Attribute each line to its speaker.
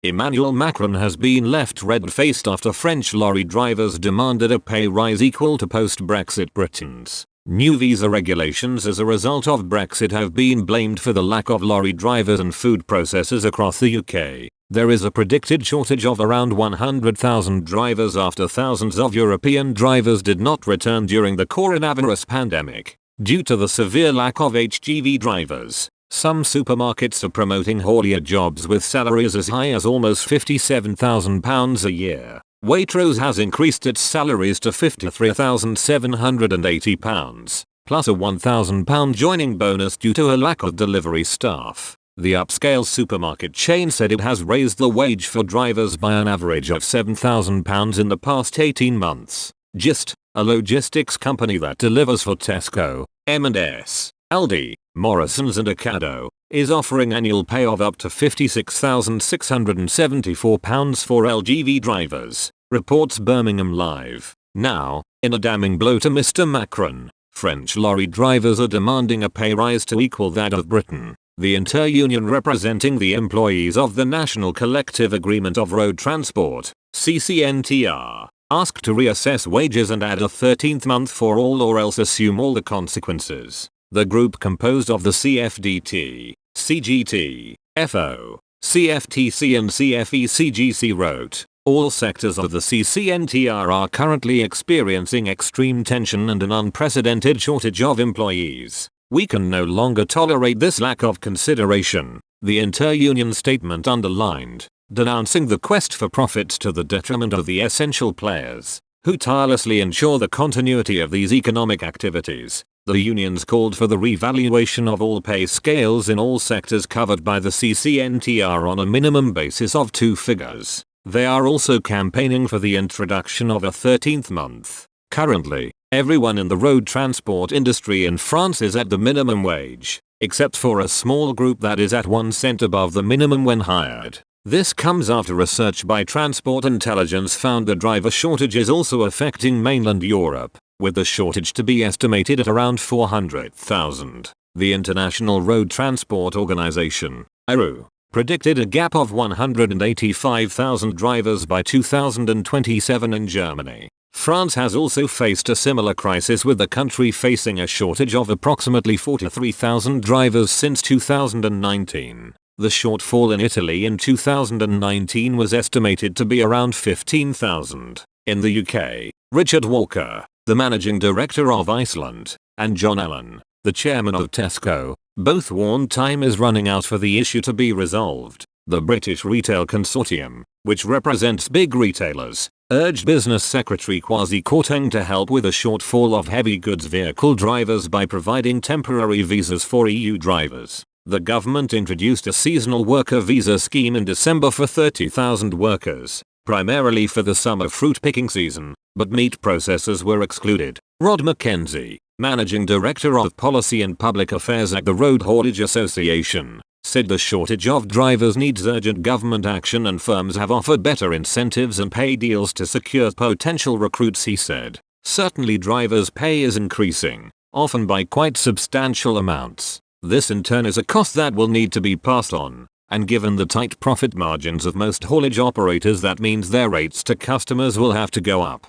Speaker 1: Emmanuel Macron has been left red-faced after French lorry drivers demanded a pay rise equal to post-Brexit Britain's new visa regulations as a result of Brexit have been blamed for the lack of lorry drivers and food processors across the UK. There is a predicted shortage of around 100,000 drivers after thousands of European drivers did not return during the coronavirus pandemic. Due to the severe lack of HGV drivers, some supermarkets are promoting haulier jobs with salaries as high as almost £57,000 a year. Waitrose has increased its salaries to £53,780, plus a £1,000 joining bonus due to a lack of delivery staff. The upscale supermarket chain said it has raised the wage for drivers by an average of £7,000 in the past 18 months. Gist, a logistics company that delivers for Tesco, M&S, Aldi, Morrisons and Ocado, is offering annual pay of up to £56,674 for LGV drivers, reports Birmingham Live. Now, in a damning blow to Mr. Macron, French lorry drivers are demanding a pay rise to equal that of Britain. The inter-union representing the employees of the National Collective Agreement of Road Transport, CCNTR, asked to reassess wages and add a 13th month for all or else assume all the consequences. The group composed of the CFDT, CGT, FO, CFTC and CFE-CGC wrote, all sectors of the CCNTR are currently experiencing extreme tension and an unprecedented shortage of employees. We can no longer tolerate this lack of consideration, the inter-union statement underlined, denouncing the quest for profits to the detriment of the essential players, who tirelessly ensure the continuity of these economic activities. The unions called for the revaluation of all pay scales in all sectors covered by the CCNTR on a minimum basis of 2 figures. They are also campaigning for the introduction of a 13th month. Currently, everyone in the road transport industry in France is at the minimum wage, except for a small group that is at 1 cent above the minimum when hired. This comes after research by Transport Intelligence found the driver shortage is also affecting mainland Europe, with the shortage to be estimated at around 400,000. The International Road Transport Organization, IRO, predicted a gap of 185,000 drivers by 2027 in Germany. France has also faced a similar crisis, with the country facing a shortage of approximately 43,000 drivers since 2019. The shortfall in Italy in 2019 was estimated to be around 15,000. In the UK, Richard Walker, the managing director of Iceland, and John Allen, the chairman of Tesco, both warned time is running out for the issue to be resolved. The British Retail Consortium, which represents big retailers, urged Business Secretary Kwasi Kwarteng to help with a shortfall of heavy goods vehicle drivers by providing temporary visas for EU drivers. The government introduced a seasonal worker visa scheme in December for 30,000 workers, primarily for the summer fruit picking season, but meat processors were excluded. Rod Mackenzie, managing director of policy and public affairs at the Road Haulage Association, said the shortage of drivers needs urgent government action and firms have offered better incentives and pay deals to secure potential recruits. He said, certainly drivers' pay is increasing, often by quite substantial amounts. This in turn is a cost that will need to be passed on, and given the tight profit margins of most haulage operators, that means their rates to customers will have to go up.